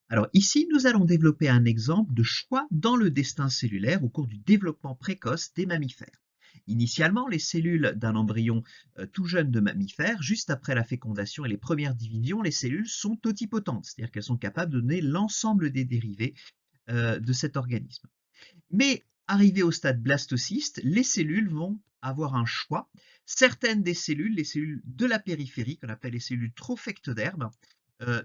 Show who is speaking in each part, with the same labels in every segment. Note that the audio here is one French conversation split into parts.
Speaker 1: Alors ici, nous allons développer un exemple de choix dans le destin cellulaire au cours du développement précoce des mammifères. Initialement, les cellules d'un embryon tout jeune de mammifère, juste après la fécondation et les premières divisions, les cellules sont totipotentes, c'est-à-dire qu'elles sont capables de donner l'ensemble des dérivés de cet organisme. Mais arrivé au stade blastocyste, les cellules vont avoir un choix. Certaines des cellules, les cellules de la périphérie, qu'on appelle les cellules trophectodermes,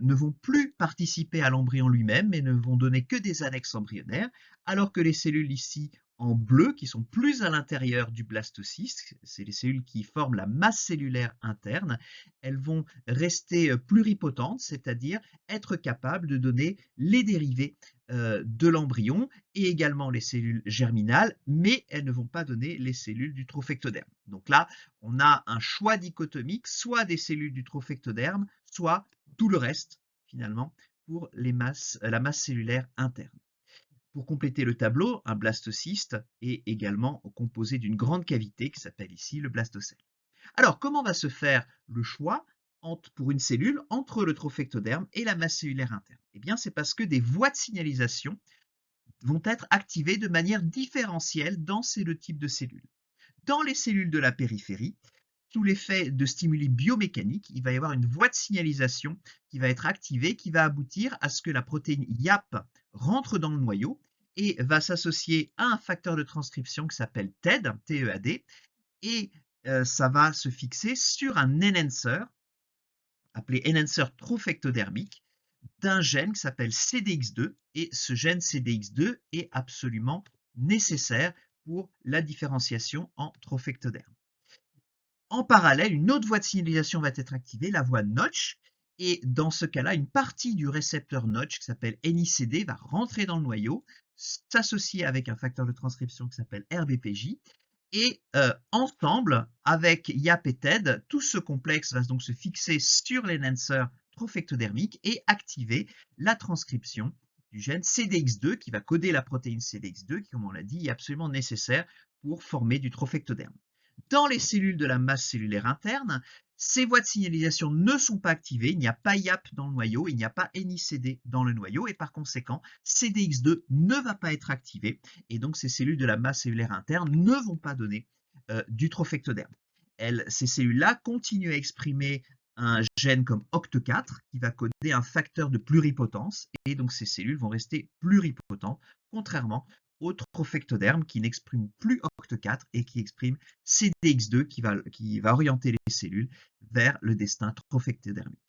Speaker 1: ne vont plus participer à l'embryon lui-même, mais ne vont donner que des annexes embryonnaires, alors que les cellules ici en bleu, qui sont plus à l'intérieur du blastocyste, c'est les cellules qui forment la masse cellulaire interne, elles vont rester pluripotentes, c'est-à-dire être capables de donner les dérivés de l'embryon et également les cellules germinales, mais elles ne vont pas donner les cellules du trophectoderme. Donc là, on a un choix dichotomique, soit des cellules du trophectoderme, soit tout le reste, finalement, pour la masse cellulaire interne. Pour compléter le tableau, un blastocyste est également composé d'une grande cavité qui s'appelle ici le blastocèle. Alors, comment va se faire le choix pour une cellule entre le trophectoderme et la masse cellulaire interne? Eh bien, c'est parce que des voies de signalisation vont être activées de manière différentielle dans ces deux types de cellules. Dans les cellules de la périphérie, sous l'effet de stimuli biomécaniques, il va y avoir une voie de signalisation qui va être activée, qui va aboutir à ce que la protéine YAP rentre dans le noyau et va s'associer à un facteur de transcription qui s'appelle TEAD, T-E-A-D, et ça va se fixer sur un enhancer, appelé enhancer trophectodermique, d'un gène qui s'appelle CDX2, et ce gène CDX2 est absolument nécessaire pour la différenciation en trophectoderme. En parallèle, une autre voie de signalisation va être activée, la voie Notch, et dans ce cas-là, une partie du récepteur Notch qui s'appelle NICD va rentrer dans le noyau, s'associer avec un facteur de transcription qui s'appelle RBPJ, et ensemble, avec YAP et TED, tout ce complexe va donc se fixer sur l'enhancer trophectodermique et activer la transcription du gène CDX2 qui va coder la protéine CDX2 qui, comme on l'a dit, est absolument nécessaire pour former du trophectoderme. Dans les cellules de la masse cellulaire interne, ces voies de signalisation ne sont pas activées, il n'y a pas YAP dans le noyau, il n'y a pas NICD dans le noyau et par conséquent, CDX2 ne va pas être activé et donc ces cellules de la masse cellulaire interne ne vont pas donner du trophectoderme. Ces cellules-là continuent à exprimer un gène comme OCT4 qui va coder un facteur de pluripotence et donc ces cellules vont rester pluripotentes contrairement au trophectoderme qui n'exprime plus OCT4 et qui exprime CDX2 qui va orienter les cellules vers le destin trophectodermique.